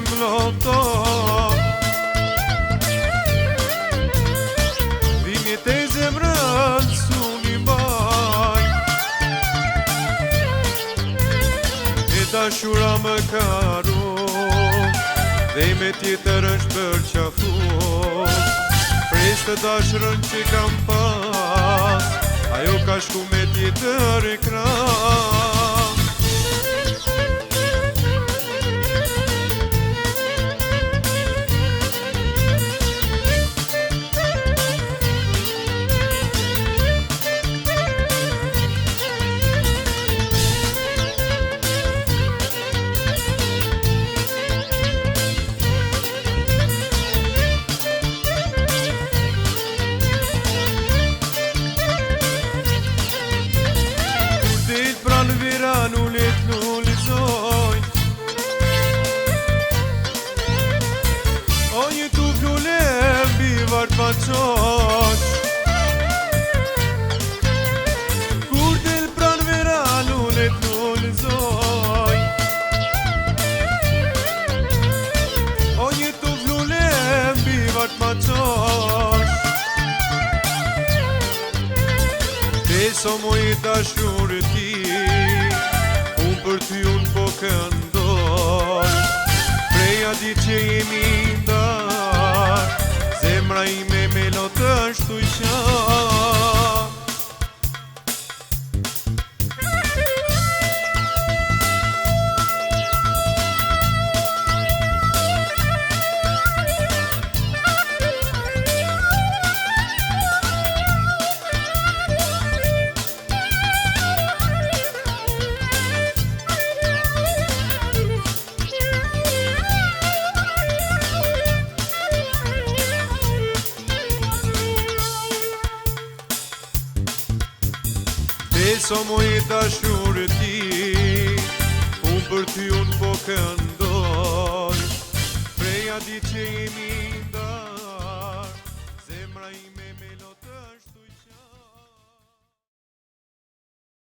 mloto Dhimjet e zemrën suni mbaj E dashura më karon Dhe me tjetër është për qafon Pres të dashërën që kam pas Ajo ka shku me tjetër ekran Nullet nullizoj O një tu vlullem bivart ma qosh Kur del pran vera nullet nullizoj O një tu vlullem bivart ma qosh Beso moj dashur ti Për ty unë po këndoj Preja di që jemi ndar Zemra ime me lotë është u qa Beso moj dashur ti Unë për ty unë po këndoj Preja di që jemi ndar Zemra ime me lotë është u qa